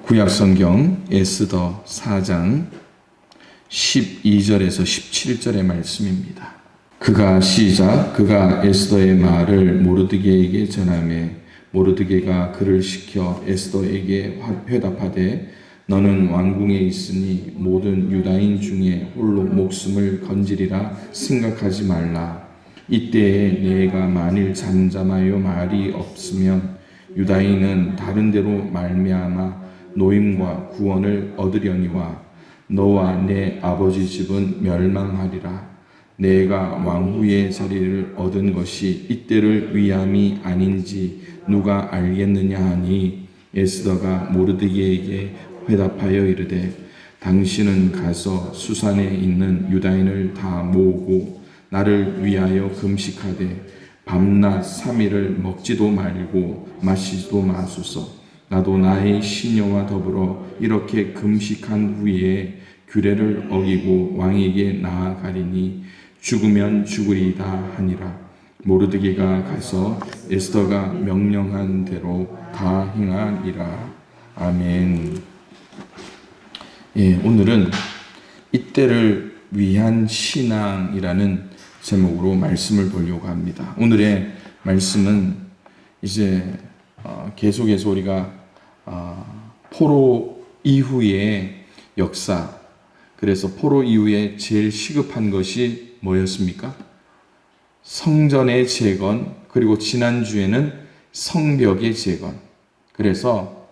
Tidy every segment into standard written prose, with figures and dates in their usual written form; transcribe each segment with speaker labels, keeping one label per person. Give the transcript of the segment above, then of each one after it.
Speaker 1: 구약성경 에스더 4장 12절에서 17절의 말씀입니다. 그가 에스더의 말을 모르드게에게 전하매 모르드게가 그를 시켜 에스더에게 회답하되 너는 왕궁에 있으니 모든 유다인 중에 홀로 목숨을 건지리라 생각하지 말라. 이때에 내가 만일 잠잠하여 말이 없으면 유다인은 다른 데로 말미암아 노임과 구원을 얻으려니와 너와 내 아버지 집은 멸망하리라. 내가 왕후의 자리를 얻은 것이 이때를 위함이 아닌지 누가 알겠느냐 하니 에스더가 모르드게에게 회답하여 이르되 당신은 가서 수산에 있는 유다인을 다 모으고 나를 위하여 금식하되 밤낮 3일을 먹지도 말고 마시지도 마소서. 나도 나의 시녀와 더불어 이렇게 금식한 후에 규례를 어기고 왕에게 나아가리니 죽으면 죽으리이다 하니라. 모르드게가 가서 에스더가 명령한 대로 다 행하니라. 아멘. 오늘은 이때를 위한 신앙이라는 제목으로 말씀을 보려고 합니다. 오늘의 말씀은 이제 계속해서 우리가 포로 이후의 역사, 그래서 포로 이후에 제일 시급한 것이 뭐였습니까? 성전의 재건, 그리고 지난주에는 성벽의 재건. 그래서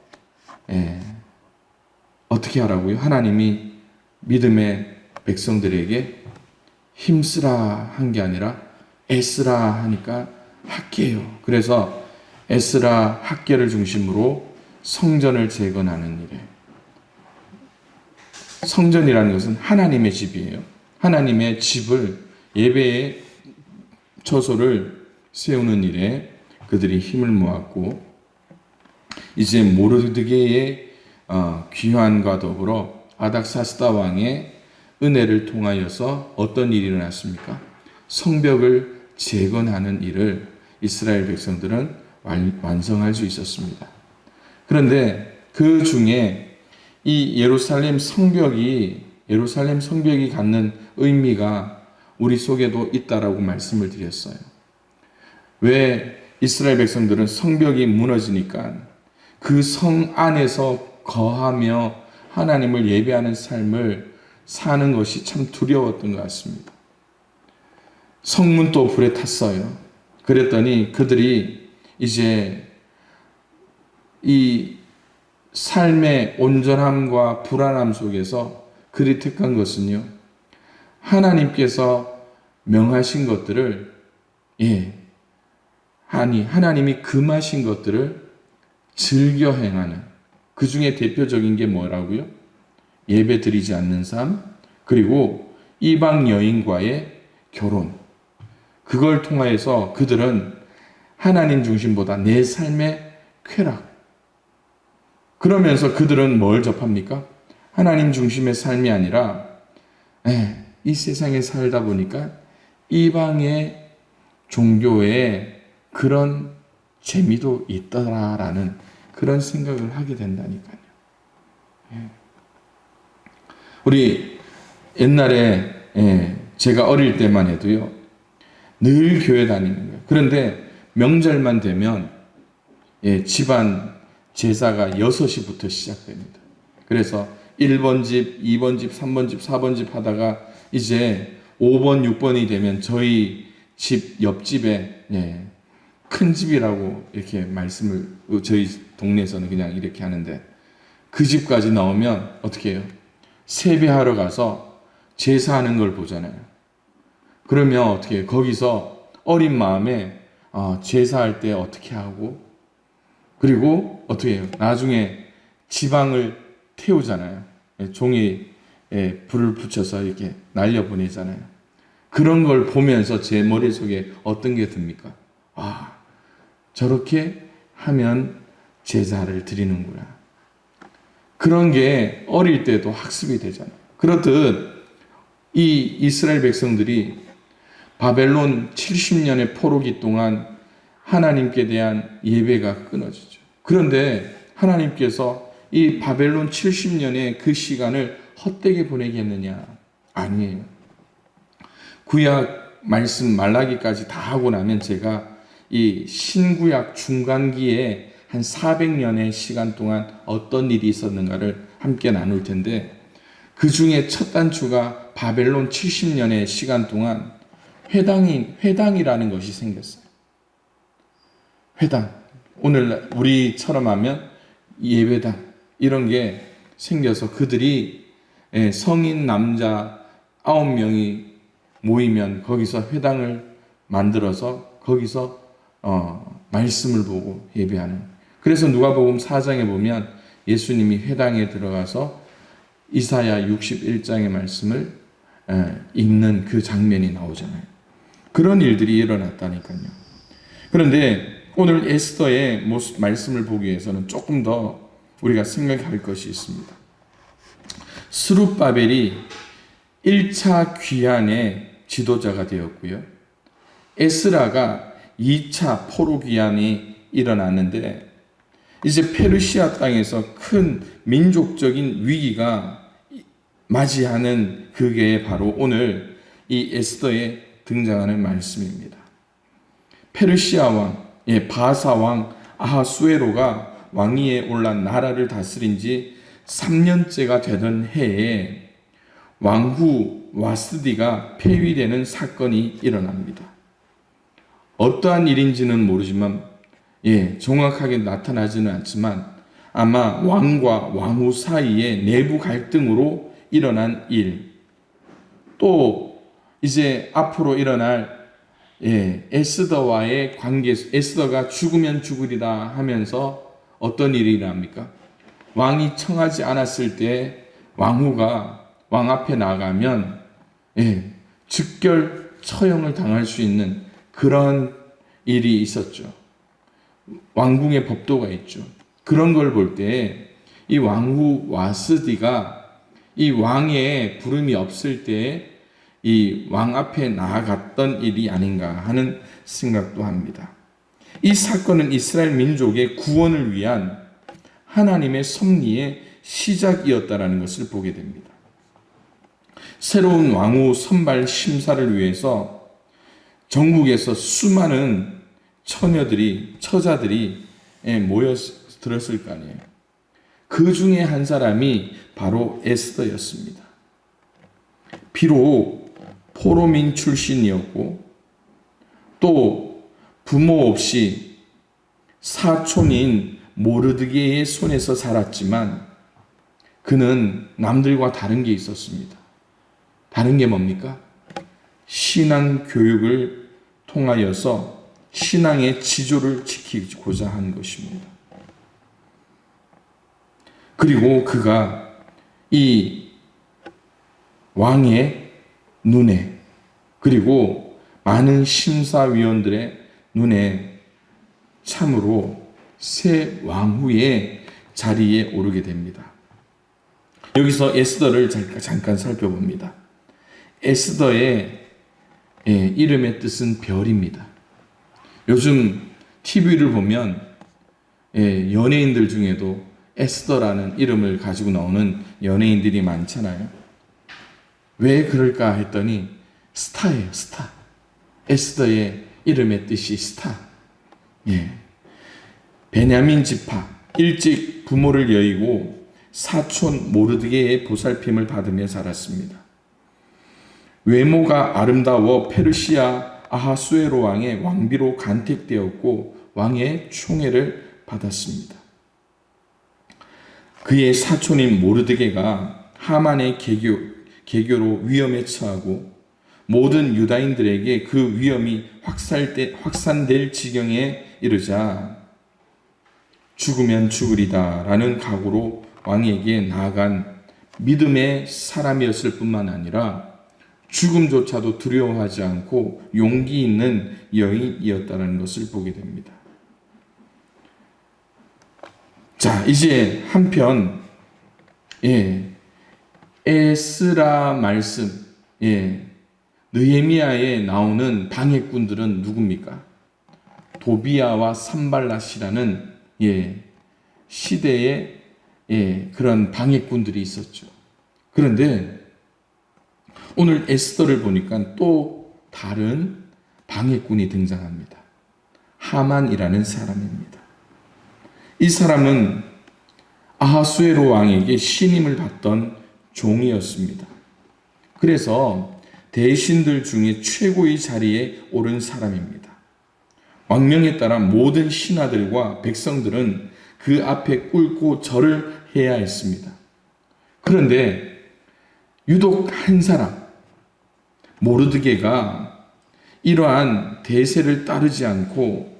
Speaker 1: 어떻게 하라고요? 하나님이 믿음의 백성들에게 힘쓰라 한 게 아니라 애쓰라 하니까 할게요. 그래서 에스라 학계를 중심으로 성전을 재건하는 일에, 성전이라는 것은 하나님의 집이에요. 하나님의 집을, 예배의 처소를 세우는 일에 그들이 힘을 모았고, 이제 모르드게의 귀환과 더불어 아닥사스다 왕의 은혜를 통하여서 어떤 일이 일어났습니까? 성벽을 재건하는 일을 이스라엘 백성들은 완성할 수 있었습니다. 그런데 그 중에 이 예루살렘 성벽이 갖는 의미가 우리 속에도 있다라고 말씀을 드렸어요. 왜 이스라엘 백성들은 성벽이 무너지니까 그 성 안에서 거하며 하나님을 예배하는 삶을 사는 것이 참 두려웠던 것 같습니다. 성문도 불에 탔어요. 그랬더니 그들이 이제 이 삶의 온전함과 불안함 속에서 그들이 택한 것은요, 하나님께서 명하신 것들을, 하나님이 금하신 것들을 즐겨 행하는, 그 중에 대표적인 게 뭐라고요? 예배 드리지 않는 삶, 그리고 이방 여인과의 결혼. 그걸 통하여서 그들은 하나님 중심보다 내 삶의 쾌락. 그러면서 그들은 뭘 접합니까? 하나님 중심의 삶이 아니라 이 세상에 살다 보니까 이방의 종교에 그런 재미도 있더라라는 그런 생각을 하게 된다니까요. 우리 옛날에 제가 어릴 때만 해도요, 늘 교회 다니는 거예요. 그런데 명절만 되면 집안 제사가 6시부터 시작됩니다. 그래서 1번 집, 2번 집, 3번 집, 4번 집 하다가 이제 5번, 6번이 되면 저희 집 옆집에 큰 집이라고 이렇게 말씀을, 저희 동네에서는 그냥 이렇게 하는데, 그 집까지 나오면 어떻게 해요? 세배하러 가서 제사하는 걸 보잖아요. 그러면 어떻게 해요? 거기서 어린 마음에 제사할 때 어떻게 하고, 그리고 어떻게 해요? 나중에 지방을 태우잖아요. 종이에 불을 붙여서 이렇게 날려보내잖아요. 그런 걸 보면서 제 머릿속에 어떤 게 듭니까? 저렇게 하면 제사를 드리는구나. 그런 게 어릴 때도 학습이 되잖아요. 그렇듯 이 이스라엘 백성들이 바벨론 70년의 포로기 동안 하나님께 대한 예배가 끊어지죠. 그런데 하나님께서 이 바벨론 70년의 그 시간을 헛되게 보내겠느냐? 아니에요. 구약 말씀 말라기까지 다 하고 나면 제가 이 신구약 중간기에 한 400년의 시간 동안 어떤 일이 있었는가를 함께 나눌 텐데, 그 중에 첫 단추가 바벨론 70년의 시간 동안 회당이라는 것이 생겼어요. 회당. 오늘 우리처럼 하면 예배당. 이런 게 생겨서 그들이 성인 남자 9명이 모이면 거기서 회당을 만들어서 거기서 말씀을 보고 예배하는. 그래서 누가복음 4장에 보면 예수님이 회당에 들어가서 이사야 61장의 말씀을 읽는 그 장면이 나오잖아요. 그런 일들이 일어났다니까요. 그런데 오늘 에스더의 말씀을 보기 위해서는 조금 더 우리가 생각할 것이 있습니다. 스룹바벨이 1차 귀환의 지도자가 되었고요. 에스라가 2차 포로 귀환이 일어났는데, 이제 페르시아 땅에서 큰 민족적인 위기가 맞이하는 그게 바로 오늘 이 에스더에 등장하는 말씀입니다. 페르시아 왕, 바사 왕 아하수에로가 왕위에 올라 나라를 다스린 지 3년째가 되던 해에 왕후 와스디가 폐위되는 사건이 일어납니다. 어떠한 일인지는 모르지만 정확하게 나타나지는 않지만 아마 왕과 왕후 사이의 내부 갈등으로 일어난 일, 또 이제 앞으로 일어날 에스더와의 관계, 에스더가 죽으면 죽으리라 하면서 어떤 일이 일어납니까? 왕이 청하지 않았을 때 왕후가 왕 앞에 나가면 즉결 처형을 당할 수 있는 그런 일이 있었죠. 왕궁의 법도가 있죠. 그런 걸 볼 때 이 왕후 와스디가 이 왕의 부름이 없을 때 이 왕 앞에 나아갔던 일이 아닌가 하는 생각도 합니다. 이 사건은 이스라엘 민족의 구원을 위한 하나님의 섭리의 시작이었다라는 것을 보게 됩니다. 새로운 왕후 선발 심사를 위해서 전국에서 수많은 처자들이 모여들었을 거 아니에요. 그 중에 한 사람이 바로 에스더였습니다. 비록 포로민 출신이었고 또 부모 없이 사촌인 모르드게의 손에서 살았지만 그는 남들과 다른 게 있었습니다. 다른 게 뭡니까? 신앙 교육을 통하여서 신앙의 지조를 지키고자 한 것입니다. 그리고 그가 이 왕의 눈에, 그리고 많은 심사위원들의 눈에 참으로 새 왕후의 자리에 오르게 됩니다. 여기서 에스더를 잠깐 살펴봅니다. 에스더의 이름의 뜻은 별입니다. 요즘 TV를 보면 연예인들 중에도 에스더라는 이름을 가지고 나오는 연예인들이 많잖아요. 왜 그럴까 했더니 스타예요, 스타. 에스더의 이름의 뜻이 스타. 베냐민 지파, 일찍 부모를 여의고 사촌 모르드게의 보살핌을 받으며 자랐습니다. 외모가 아름다워 페르시아 아하수에로 왕의 왕비로 간택되었고 왕의 총애를 받았습니다. 그의 사촌인 모르드게가 하만의 개교로 위험에 처하고 모든 유다인들에게 그 위험이 확산될 지경에 이르자 죽으면 죽으리다 라는 각오로 왕에게 나아간 믿음의 사람이었을 뿐만 아니라 죽음조차도 두려워하지 않고 용기 있는 여인이었다는 것을 보게 됩니다. 자, 이제 한편 에스라 말씀, 느헤미야에 나오는 방해꾼들은 누굽니까? 도비야와 산발랏이라는 시대의 그런 방해꾼들이 있었죠. 그런데 오늘 에스더를 보니까 또 다른 방해꾼이 등장합니다. 하만이라는 사람입니다. 이 사람은 아하수에로 왕에게 신임을 받던 종이었습니다. 그래서 대신들 중에 최고의 자리에 오른 사람입니다. 왕명에 따라 모든 신하들과 백성들은 그 앞에 꿇고 절을 해야 했습니다. 그런데 유독 한 사람, 모르드게가 이러한 대세를 따르지 않고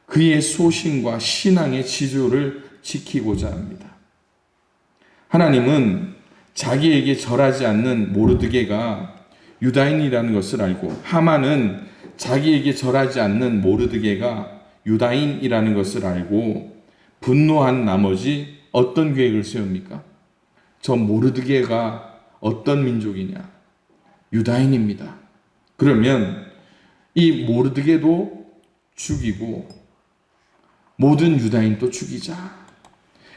Speaker 1: 그의 소신과 신앙의 지조를 지키고자 합니다. 하나님은 자기에게 절하지 않는 모르드게가 유다인이라는 것을 알고, 하만은 자기에게 절하지 않는 모르드게가 유다인이라는 것을 알고 분노한 나머지 어떤 계획을 세웁니까? 저 모르드게가 어떤 민족이냐? 유다인입니다. 그러면 이 모르드게도 죽이고 모든 유다인도 죽이자.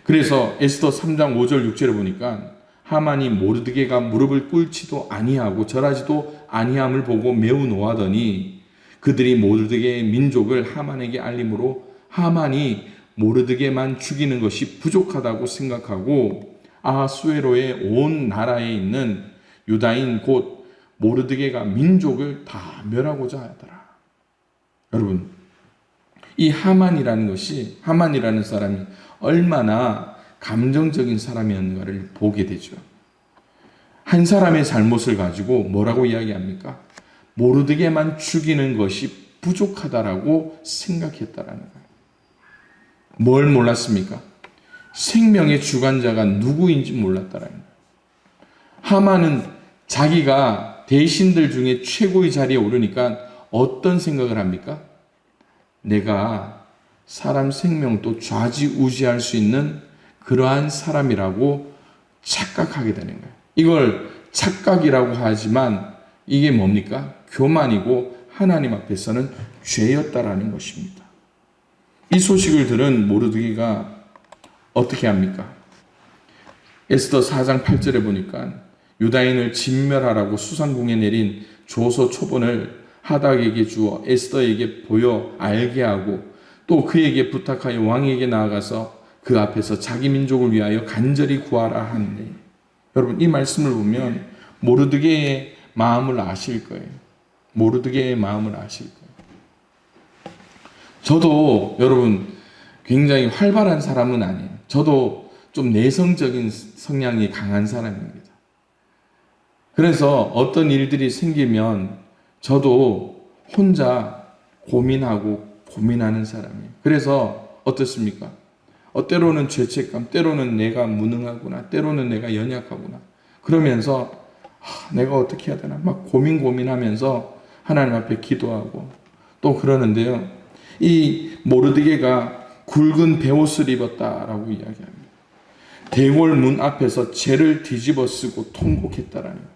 Speaker 1: 그래서 에스더 3장 5절 6절에 보니까 하만이 모르드게가 무릎을 꿇지도 아니하고 절하지도 아니함을 보고 매우 노하더니 그들이 모르드게의 민족을 하만에게 알림으로 하만이 모르드게만 죽이는 것이 부족하다고 생각하고 아하수에로의 온 나라에 있는 유다인 곧 모르드게가 민족을 다 멸하고자 하더라. 여러분, 이 하만이라는 사람이 얼마나 감정적인 사람이었는가를 보게 되죠. 한 사람의 잘못을 가지고 뭐라고 이야기합니까? 모르드게만 죽이는 것이 부족하다라고 생각했다라는 거예요. 뭘 몰랐습니까? 생명의 주관자가 누구인지 몰랐다라는 거예요. 하만은 자기가 대신들 중에 최고의 자리에 오르니까 어떤 생각을 합니까? 내가 사람 생명도 좌지우지할 수 있는 그러한 사람이라고 착각하게 되는 거예요. 이걸 착각이라고 하지만 이게 뭡니까? 교만이고 하나님 앞에서는 죄였다라는 것입니다. 이 소식을 들은 모르드게가 어떻게 합니까? 에스더 4장 8절에 보니까 유다인을 진멸하라고 수상궁에 내린 조서 초본을 하닥에게 주어 에스더에게 보여 알게 하고 또 그에게 부탁하여 왕에게 나아가서 그 앞에서 자기 민족을 위하여 간절히 구하라 하는데, 여러분 이 말씀을 보면 모르드게의 마음을 아실 거예요. 모르드게의 마음을 아실 거예요. 저도 여러분 굉장히 활발한 사람은 아니에요. 저도 좀 내성적인 성향이 강한 사람입니다. 그래서 어떤 일들이 생기면 저도 혼자 고민하는 사람이에요. 그래서 어떻습니까? 때로는 죄책감, 때로는 내가 무능하구나, 때로는 내가 연약하구나. 그러면서 내가 어떻게 해야 되나 막 고민하면서 하나님 앞에 기도하고 또 그러는데요. 이 모르드게가 굵은 베옷을 입었다라고 이야기합니다. 대궐 문 앞에서 죄를 뒤집어 쓰고 통곡했다라는 거예요.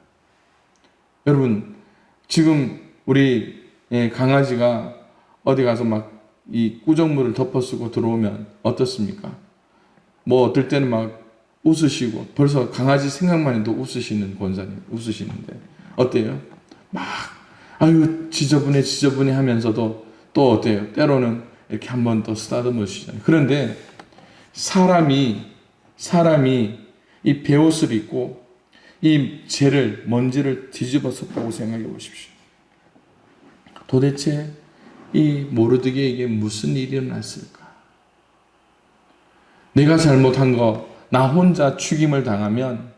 Speaker 1: 여러분 지금 우리 강아지가 어디 가서 막 이 꾸정물을 덮어쓰고 들어오면 어떻습니까? 뭐 어떨 때는 막 웃으시고 벌써 강아지 생각만 해도 웃으시는 권사님 웃으시는데 어때요? 막 아유 지저분해 하면서도 또 어때요? 때로는 이렇게 한 번 더 쓰다듬어 주시잖아요. 그런데 사람이 이 베옷을 입고 이 먼지를 뒤집어 썼다고 생각해 보십시오. 도대체 이 모르드게에게 무슨 일이 일어났을까? 내가 잘못한 거, 나 혼자 죽임을 당하면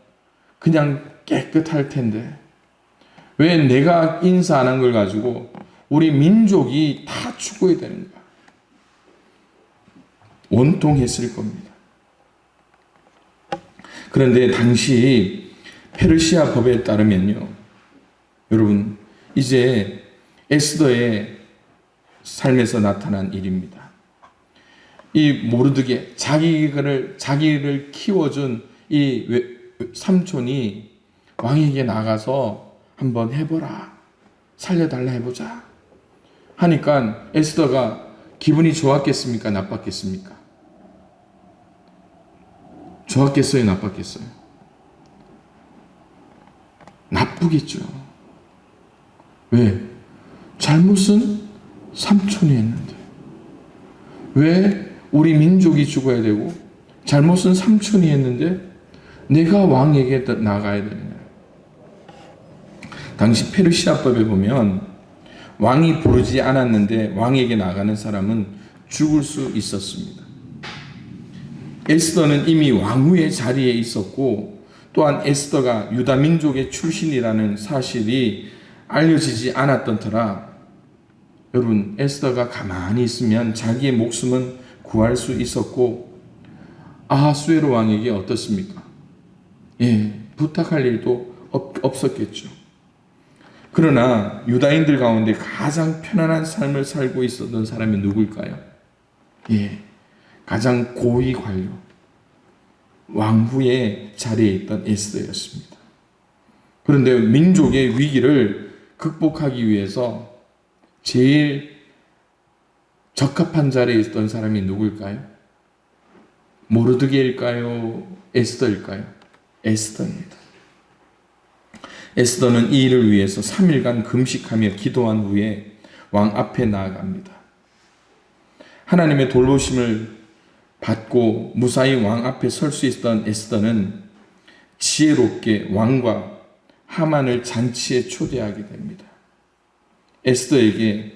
Speaker 1: 그냥 깨끗할 텐데 왜 내가 인사 안 한 걸 가지고 우리 민족이 다 죽어야 되는가? 원통했을 겁니다. 그런데 당시 페르시아 법에 따르면요, 여러분 이제 에스더의 삶에서 나타난 일입니다. 이 모르드게 자기를 키워준 이 삼촌이 왕에게 나가서 한번 해보라, 살려달라 해보자 하니까 에스더가 기분이 좋았겠습니까? 나빴겠습니까? 좋았겠어요? 나빴겠어요? 나쁘겠죠. 왜? 잘못은 삼촌이 했는데 왜 우리 민족이 죽어야 되고 잘못은 삼촌이 했는데 내가 왕에게 나가야 되느냐. 당시 페르시아법에 보면 왕이 부르지 않았는데 왕에게 나가는 사람은 죽을 수 있었습니다. 에스더는 이미 왕후의 자리에 있었고 또한 에스더가 유다 민족의 출신이라는 사실이 알려지지 않았던 터라 여러분 에스더가 가만히 있으면 자기의 목숨은 구할 수 있었고 아하수에로 왕에게 어떻습니까? 부탁할 일도 없었겠죠. 그러나 유다인들 가운데 가장 편안한 삶을 살고 있었던 사람이 누굴까요? 가장 고위 관료 왕후의 자리에 있던 에스더였습니다. 그런데 민족의 위기를 극복하기 위해서 제일 적합한 자리에 있던 사람이 누굴까요? 모르드게일까요? 에스더일까요? 에스더입니다. 에스더는 이 일을 위해서 3일간 금식하며 기도한 후에 왕 앞에 나아갑니다. 하나님의 돌보심을 받고 무사히 왕 앞에 설 수 있었던 에스더는 지혜롭게 왕과 하만을 잔치에 초대하게 됩니다. 에스더에게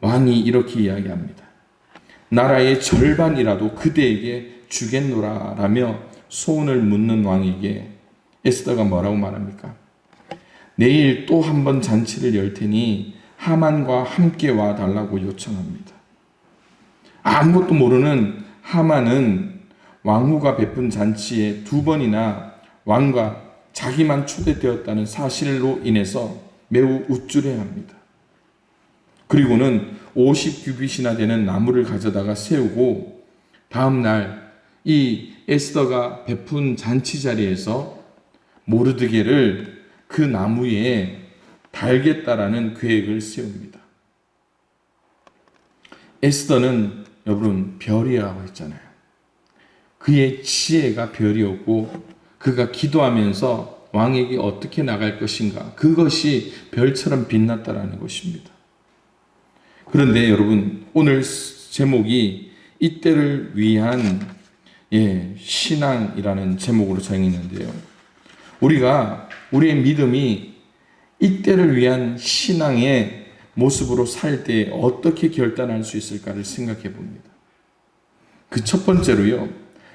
Speaker 1: 왕이 이렇게 이야기합니다. 나라의 절반이라도 그대에게 주겠노라 라며 소원을 묻는 왕에게 에스더가 뭐라고 말합니까? 내일 또 한 번 잔치를 열 테니 하만과 함께 와 달라고 요청합니다. 아무것도 모르는 하만은 왕후가 베푼 잔치에 2번이나 왕과 자기만 초대되었다는 사실로 인해서 매우 우쭐해합니다. 그리고는 50규빗이나 되는 나무를 가져다가 세우고 다음 날 이 에스더가 베푼 잔치 자리에서 모르드게를 그 나무에 달겠다라는 계획을 세웁니다. 에스더는 여러분 별이라고 했잖아요. 그의 지혜가 별이었고 그가 기도하면서 왕에게 어떻게 나갈 것인가 그것이 별처럼 빛났다라는 것입니다. 그런데 여러분 오늘 제목이 이때를 위한 신앙이라는 제목으로 정했는데요. 우리가 우리의 믿음이 이때를 위한 신앙의 모습으로 살 때 어떻게 결단할 수 있을까를 생각해 봅니다. 그 첫 번째로요.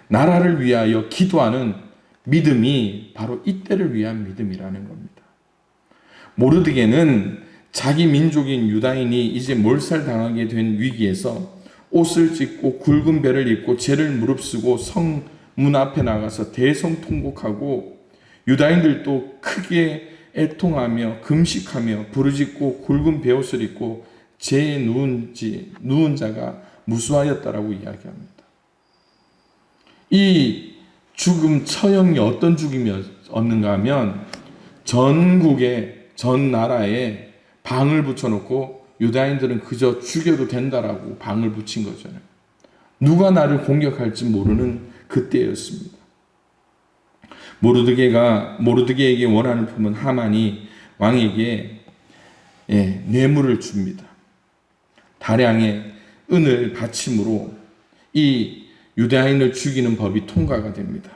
Speaker 1: 나라를 위하여 기도하는 믿음이 바로 이때를 위한 믿음이라는 겁니다. 모르드게는 자기 민족인 유다인이 이제 몰살당하게 된 위기에서 옷을 찢고 굵은 배를 입고 죄를 무릅쓰고 성문 앞에 나가서 대성통곡하고 유다인들도 크게 애통하며 금식하며 부르짖고 굵은 베옷을 입고 죄에 누운 자가 무수하였다라고 이야기합니다. 이 죽음 처형이 어떤 죽음이었는가 하면 전국의 전 나라에 방을 붙여놓고 유다인들은 그저 죽여도 된다라고 방을 붙인 거잖아요. 누가 나를 공격할지 모르는 그때였습니다. 모르드게에게 원한을 품은 하만이 왕에게 뇌물을 줍니다. 다량의 은을 바침으로 이 유다인을 죽이는 법이 통과가 됩니다.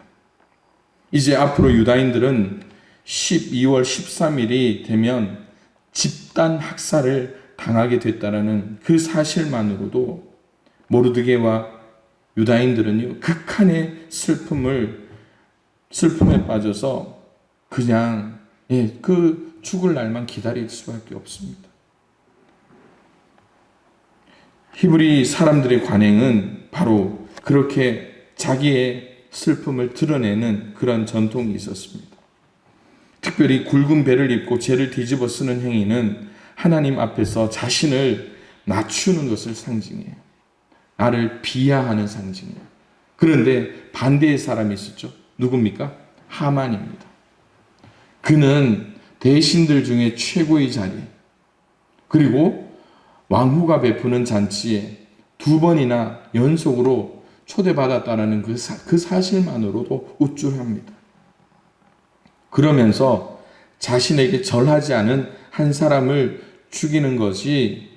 Speaker 1: 이제 앞으로 유다인들은 12월 13일이 되면 집단 학살을 당하게 됐다라는 그 사실만으로도 모르드게와 유다인들은요 극한의 슬픔에 빠져서 그냥 그 죽을 날만 기다릴 수밖에 없습니다. 히브리 사람들의 관행은 바로 그렇게 자기의 슬픔을 드러내는 그런 전통이 있었습니다. 특별히 굵은 배를 입고 죄를 뒤집어 쓰는 행위는 하나님 앞에서 자신을 낮추는 것을 상징해요. 나를 비하하는 상징이에요. 그런데 반대의 사람이 있었죠. 누굽니까? 하만입니다. 그는 대신들 중에 최고의 자리, 그리고 왕후가 베푸는 잔치에 2번이나 연속으로 초대받았다라는 그 사실만으로도 우쭐합니다. 그러면서 자신에게 절하지 않은 한 사람을 죽이는 것이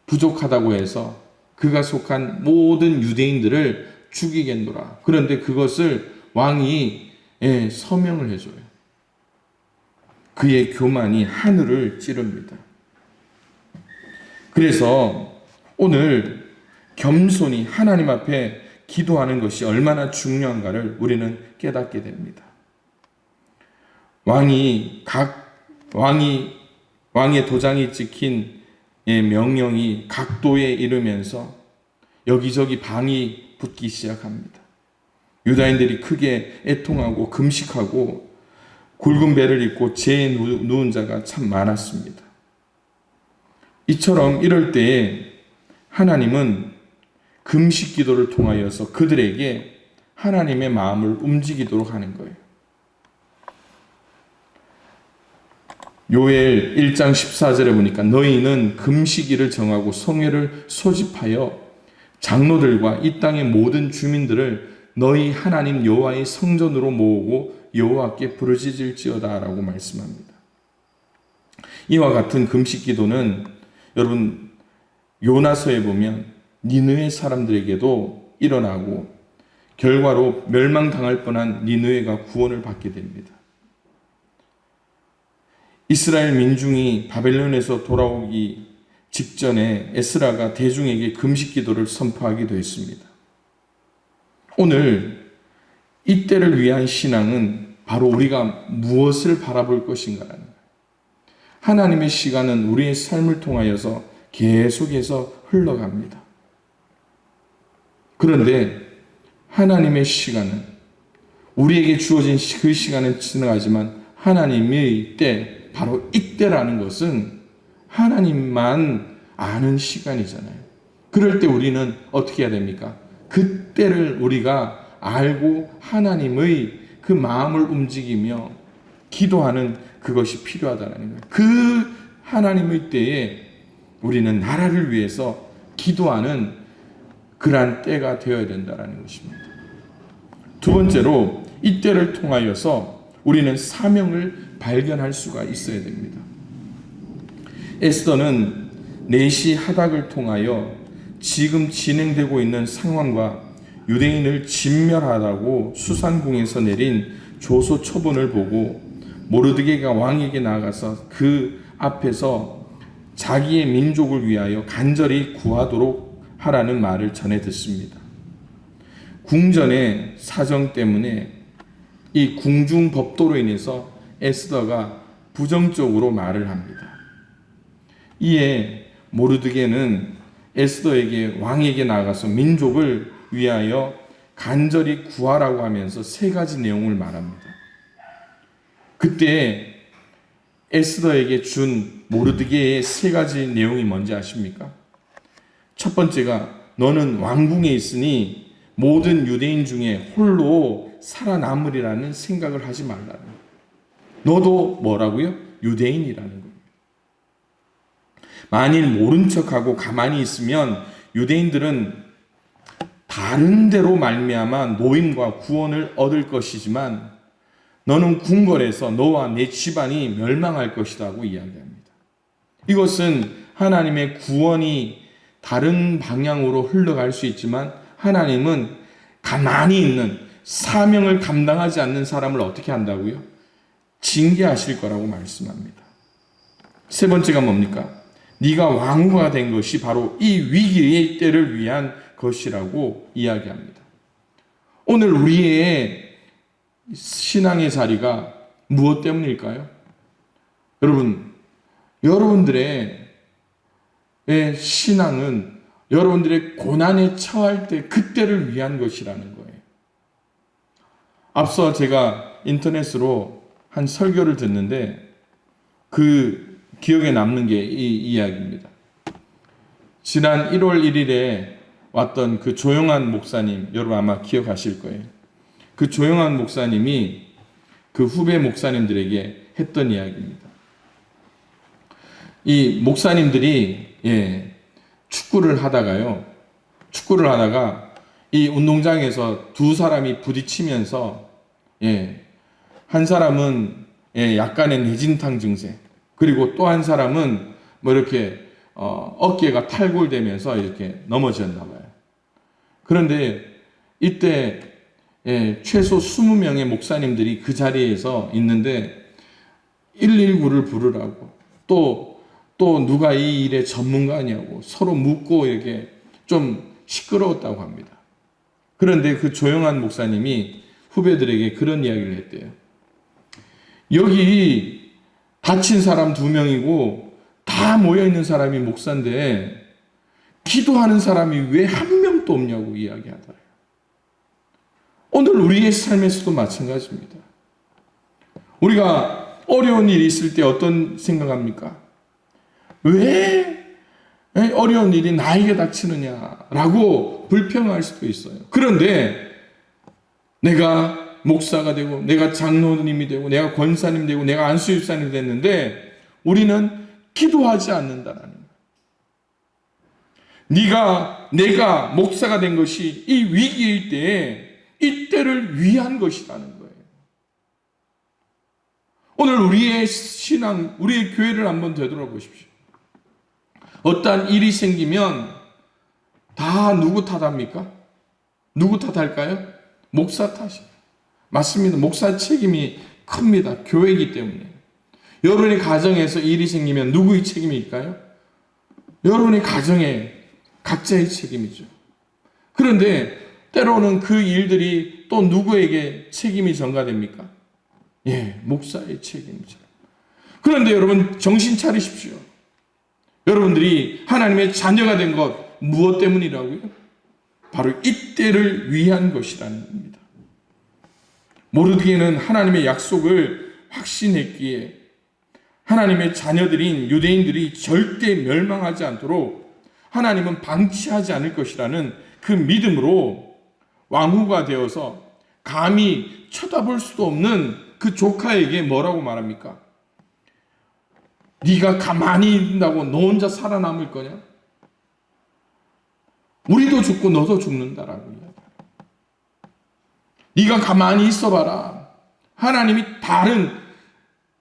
Speaker 1: 부족하다고 해서 그가 속한 모든 유대인들을 죽이겠노라. 그런데 그것을 왕이 서명을 해줘요. 그의 교만이 하늘을 찌릅니다. 그래서 오늘 겸손히 하나님 앞에 기도하는 것이 얼마나 중요한가를 우리는 깨닫게 됩니다. 왕의 도장이 찍힌 명령이 각도에 이르면서 여기저기 방이 붙기 시작합니다. 유다인들이 크게 애통하고 금식하고 굵은 배를 입고 재에 누운 자가 참 많았습니다. 이처럼 이럴 때에 하나님은 금식 기도를 통하여서 그들에게 하나님의 마음을 움직이도록 하는 거예요. 요엘 1장 14절에 보니까 너희는 금식일을 정하고 성회를 소집하여 장로들과 이 땅의 모든 주민들을 너희 하나님 여호와의 성전으로 모으고 여호와께 부르짖을지어다 라고 말씀합니다. 이와 같은 금식 기도는 여러분 요나서에 보면 니느웨 사람들에게도 일어나고 결과로 멸망당할 뻔한 니느웨가 구원을 받게 됩니다. 이스라엘 민중이 바벨론에서 돌아오기 직전에 에스라가 대중에게 금식 기도를 선포하기도 했습니다. 오늘 이때를 위한 신앙은 바로 우리가 무엇을 바라볼 것인가라는 거예요. 하나님의 시간은 우리의 삶을 통하여서 계속해서 흘러갑니다. 그런데 하나님의 시간은 우리에게 주어진 그 시간은 지나가지만 하나님의 때, 바로 이때라는 것은 하나님만 아는 시간이잖아요. 그럴 때 우리는 어떻게 해야 됩니까? 그때를 우리가 알고 하나님의 그 마음을 움직이며 기도하는 그것이 필요하다는 거예요. 그 하나님의 때에 우리는 나라를 위해서 기도하는 그러한 때가 되어야 된다는 것입니다. 두 번째로 이 때를 통하여서 우리는 사명을 발견할 수가 있어야 됩니다. 에스더는 내시 하닥을 통하여 지금 진행되고 있는 상황과 유대인을 진멸하라고 수산궁에서 내린 조소 처분을 보고 모르드게가 왕에게 나아가서 그 앞에서 자기의 민족을 위하여 간절히 구하도록 하라는 말을 전해 듣습니다. 궁전의 사정 때문에 이 궁중 법도로 인해서 에스더가 부정적으로 말을 합니다. 이에 모르드게는 에스더에게 왕에게 나가서 민족을 위하여 간절히 구하라고 하면서 세 가지 내용을 말합니다. 그때 에스더에게 준 모르드게의 세 가지 내용이 뭔지 아십니까? 첫 번째가 너는 왕궁에 있으니 모든 유대인 중에 홀로 살아남으리라는 생각을 하지 말라는. 너도 뭐라고요? 유대인이라는 거예요. 만일 모른 척하고 가만히 있으면 유대인들은 다른 데로 말미암아 노임과 구원을 얻을 것이지만 너는 궁궐에서 너와 내 집안이 멸망할 것이다 하고 이야기합니다. 이것은 하나님의 구원이 다른 방향으로 흘러갈 수 있지만 하나님은 가만히 있는 사명을 감당하지 않는 사람을 어떻게 한다고요? 징계하실 거라고 말씀합니다. 세 번째가 뭡니까? 네가 왕후가 된 것이 바로 이 위기의 때를 위한 것이라고 이야기합니다. 오늘 우리의 신앙의 자리가 무엇 때문일까요? 여러분들의 신앙은 여러분들의 고난에 처할 때 그때를 위한 것이라는 거예요. 앞서 제가 인터넷으로 한 설교를 듣는데 그 기억에 남는 게 이 이야기입니다. 지난 1월 1일에 왔던 그 조용한 목사님, 여러분 아마 기억하실 거예요. 그 조용한 목사님이 그 후배 목사님들에게 했던 이야기입니다. 이 목사님들이 축구를 하다가 이 운동장에서 두 사람이 부딪히면서 한 사람은 약간의 뇌진탕 증세, 그리고 또 한 사람은 뭐 이렇게 어깨가 탈골되면서 이렇게 넘어졌나 봐요. 그런데 이때 최소 20명의 목사님들이 그 자리에서 있는데 119를 부르라고, 또 누가 이 일의 전문가냐고 서로 묻고 이렇게 좀 시끄러웠다고 합니다. 그런데 그 조용한 목사님이 후배들에게 그런 이야기를 했대요. 여기 다친 사람 2명이고 다 모여있는 사람이 목사인데 기도하는 사람이 왜 한 명도 없냐고 이야기하더래요. 오늘 우리의 삶에서도 마찬가지입니다. 우리가 어려운 일이 있을 때 어떤 생각합니까? 왜 어려운 일이 나에게 닥치느냐라고 불평할 수도 있어요. 그런데 내가 목사가 되고 내가 장로님이 되고 내가 권사님 되고 내가 안수집사님이 됐는데 우리는 기도하지 않는다라는 거예요. 내가 목사가 된 것이 이 위기일 때에 이때를 위한 것이라는 거예요. 오늘 우리의 신앙, 우리의 교회를 한번 되돌아보십시오. 어떠한 일이 생기면 다 누구 탓합니까? 누구 탓할까요? 목사 탓이에요. 맞습니다. 목사 책임이 큽니다. 교회이기 때문에. 여러분의 가정에서 일이 생기면 누구의 책임일까요? 여러분의 가정에 각자의 책임이죠. 그런데 때로는 그 일들이 또 누구에게 책임이 전가됩니까? 목사의 책임이죠. 그런데 여러분 정신 차리십시오. 여러분들이 하나님의 자녀가 된 것 무엇 때문이라고요? 바로 이때를 위한 것이라는 겁니다. 모르드게는 하나님의 약속을 확신했기에 하나님의 자녀들인 유대인들이 절대 멸망하지 않도록 하나님은 방치하지 않을 것이라는 그 믿음으로 왕후가 되어서 감히 쳐다볼 수도 없는 그 조카에게 뭐라고 말합니까? 네가 가만히 있는다고 너 혼자 살아남을 거냐? 우리도 죽고 너도 죽는다라고 이야기해요. 네가 가만히 있어봐라. 하나님이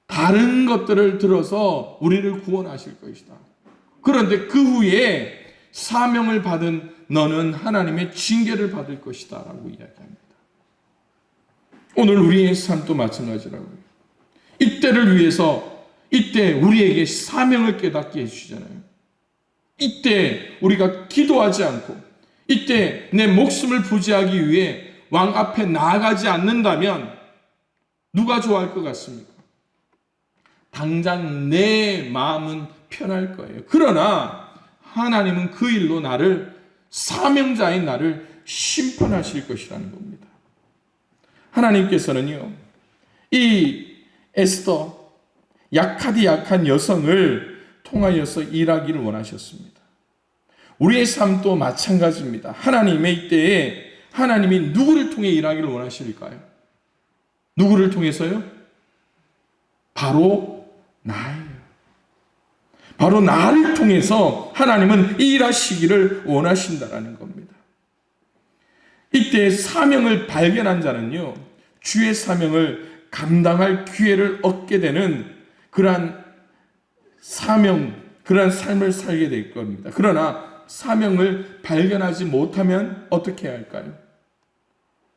Speaker 1: 다른 것들을 들어서 우리를 구원하실 것이다. 그런데 그 후에 사명을 받은 너는 하나님의 징계를 받을 것이다 라고 이야기합니다. 오늘 우리의 삶도 마찬가지라고요. 이때를 위해서 이때 우리에게 사명을 깨닫게 해주시잖아요. 이때 우리가 기도하지 않고 이때 내 목숨을 부지하기 위해 왕 앞에 나아가지 않는다면 누가 좋아할 것 같습니까? 당장 내 마음은 편할 거예요. 그러나 하나님은 그 일로 사명자인 나를 심판하실 것이라는 겁니다. 하나님께서는요, 이 에스더, 약한 여성을 통하여서 일하기를 원하셨습니다. 우리의 삶도 마찬가지입니다. 하나님의 이때에 하나님이 누구를 통해 일하기를 원하실까요? 누구를 통해서요? 바로 나예요. 바로 나를 통해서 하나님은 일하시기를 원하신다라는 겁니다. 이때 사명을 발견한 자는요, 주의 사명을 감당할 기회를 얻게 되는 그러한 그러한 삶을 살게 될 겁니다. 그러나 사명을 발견하지 못하면 어떻게 해야 할까요?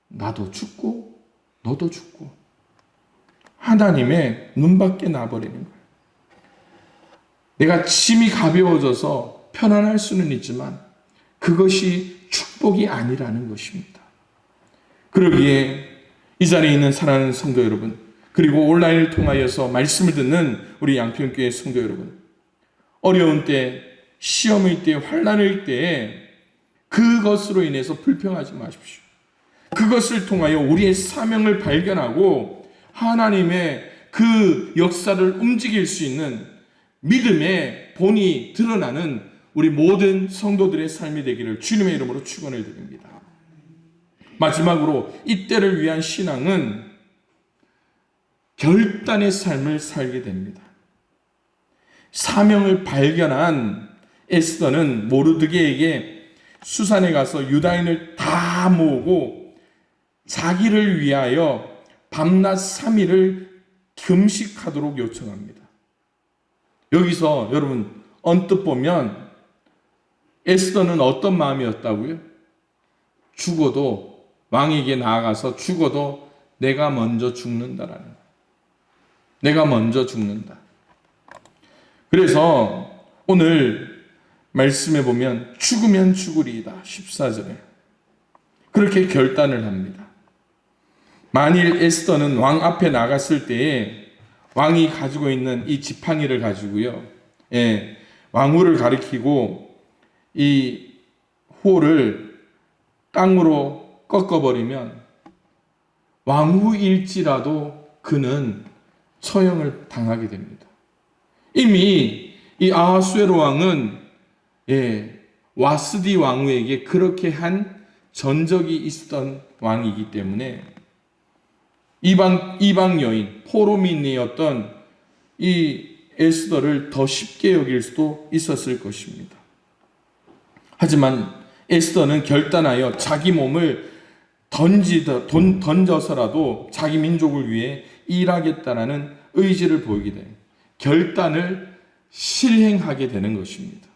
Speaker 1: 나도 죽고 너도 죽고 하나님의 눈밖에 나버리는 거예요. 내가 짐이 가벼워져서 편안할 수는 있지만 그것이 축복이 아니라는 것입니다. 그러기에 이 자리에 있는 사랑하는 성도 여러분, 그리고 온라인을 통하여서 말씀을 듣는 우리 양평교회 성도 여러분, 어려운 때, 시험의 때, 환난의 때에 그것으로 인해서 불평하지 마십시오. 그것을 통하여 우리의 사명을 발견하고 하나님의 그 역사를 움직일 수 있는 믿음의 본이 드러나는 우리 모든 성도들의 삶이 되기를 주님의 이름으로 축원을 드립니다. 마지막으로 이때를 위한 신앙은 결단의 삶을 살게 됩니다. 사명을 발견한 에스더는 모르드게에게 수산에 가서 유다인을 다 모으고 자기를 위하여 밤낮 3일을 금식하도록 요청합니다. 여기서 여러분 언뜻 보면 에스더는 어떤 마음이었다고요? 죽어도, 왕에게 나아가서 죽어도 내가 먼저 죽는다라는 거예요. 내가 먼저 죽는다. 그래서 오늘 말씀에 보면 죽으면 죽으리이다. 14절에 그렇게 결단을 합니다. 만일 에스더는 왕 앞에 나갔을 때에 왕이 가지고 있는 이 지팡이를 가지고요, 왕후를 가리키고 이 호를 땅으로 꺾어버리면 왕후일지라도 그는 처형을 당하게 됩니다. 이미 이 아하수에로 왕은 와스디 왕후에게 그렇게 한 전적이 있었던 왕이기 때문에 이방 여인 포로민이었던 이 에스더를 더 쉽게 여길 수도 있었을 것입니다. 하지만 에스더는 결단하여 자기 몸을 던져서라도 자기 민족을 위해 일하겠다라는 의지를 보이게 돼요. 결단을 실행하게 되는 것입니다.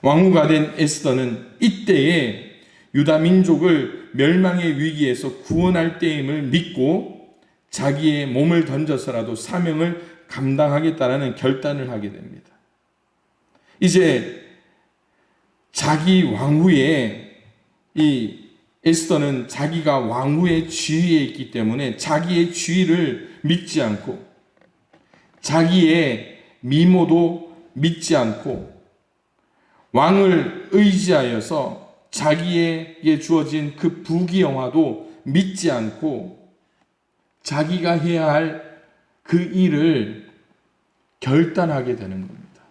Speaker 1: 왕후가 된 에스더는 이때에 유다 민족을 멸망의 위기에서 구원할 때임을 믿고 자기의 몸을 던져서라도 사명을 감당하겠다라는 결단을 하게 됩니다. 이제 자기 왕후에 이 에스더는 자기가 왕후의 지위에 있기 때문에 자기의 지위를 믿지 않고 자기의 미모도 믿지 않고 왕을 의지하여서 자기에게 주어진 그 부귀영화도 믿지 않고 자기가 해야 할 그 일을 결단하게 되는 겁니다.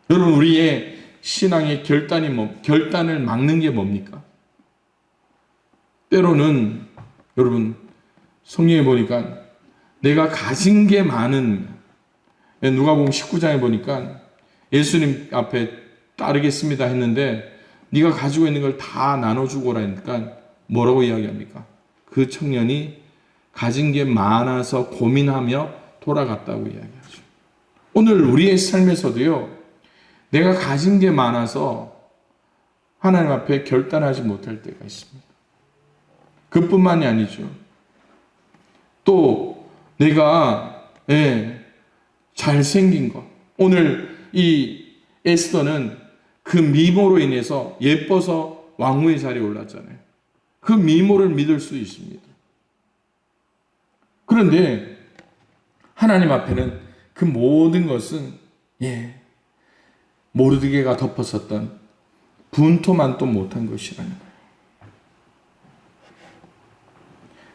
Speaker 1: 여러분, 우리의 신앙의 결단을 막는 게 뭡니까? 때로는 여러분 성경에 보니까 내가 가진 게 많은, 누가복음 19장에 보니까 예수님 앞에 따르겠습니다 했는데 네가 가지고 있는 걸 다 나눠주고라 하니까 뭐라고 이야기합니까? 그 청년이 가진 게 많아서 고민하며 돌아갔다고 이야기하죠. 오늘 우리의 삶에서도요, 내가 가진 게 많아서 하나님 앞에 결단하지 못할 때가 있습니다. 그뿐만이 아니죠. 또 내가 잘생긴 것, 오늘 이 에스더는 그 미모로 인해서 예뻐서 왕후의 자리에 올랐잖아요. 그 미모를 믿을 수 있습니다. 그런데 하나님 앞에는 그 모든 것은 모르드게가 덮었었던 분토만도 못한 것이라는 거예요.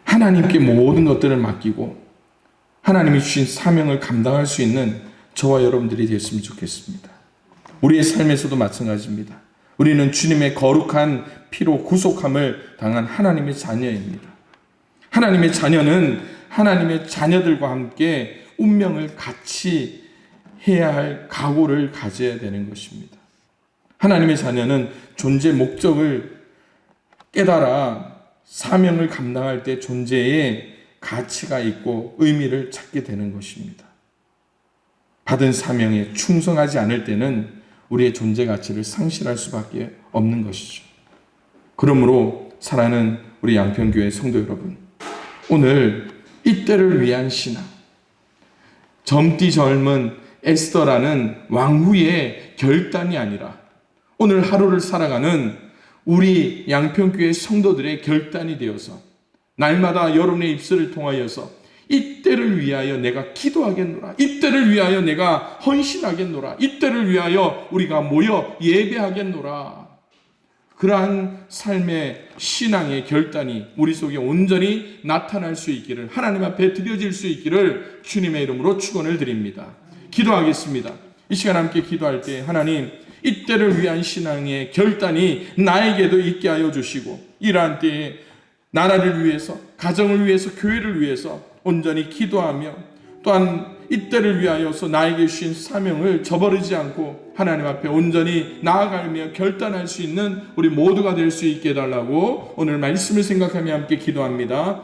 Speaker 1: 하나님께 모든 것들을 맡기고 하나님이 주신 사명을 감당할 수 있는 저와 여러분들이 됐으면 좋겠습니다. 우리의 삶에서도 마찬가지입니다. 우리는 주님의 거룩한 피로 구속함을 당한 하나님의 자녀입니다. 하나님의 자녀는 하나님의 자녀들과 함께 운명을 같이 해야 할 각오를 가져야 되는 것입니다. 하나님의 자녀는 존재 목적을 깨달아 사명을 감당할 때 존재에 가치가 있고 의미를 찾게 되는 것입니다. 받은 사명에 충성하지 않을 때는 우리의 존재 가치를 상실할 수밖에 없는 것이죠. 그러므로 사랑하는 우리 양평교회 성도 여러분, 오늘 이때를 위한 신앙, 젊디 젊은 에스더라는 왕후의 결단이 아니라 오늘 하루를 살아가는 우리 양평교회 성도들의 결단이 되어서 날마다 여러분의 입술을 통하여서 이때를 위하여 내가 기도하겠노라, 이때를 위하여 내가 헌신하겠노라, 이때를 위하여 우리가 모여 예배하겠노라, 그러한 삶의 신앙의 결단이 우리 속에 온전히 나타날 수 있기를, 하나님 앞에 드려질 수 있기를 주님의 이름으로 축원을 드립니다. 기도하겠습니다. 이 시간 함께 기도할 때 하나님, 이때를 위한 신앙의 결단이 나에게도 있게 하여 주시고 이러한 때에 나라를 위해서, 가정을 위해서, 교회를 위해서 온전히 기도하며 또한 이때를 위하여서 나에게 주신 사명을 저버리지 않고 하나님 앞에 온전히 나아가며 결단할 수 있는 우리 모두가 될 수 있게 해달라고 오늘 말씀을 생각하며 함께 기도합니다.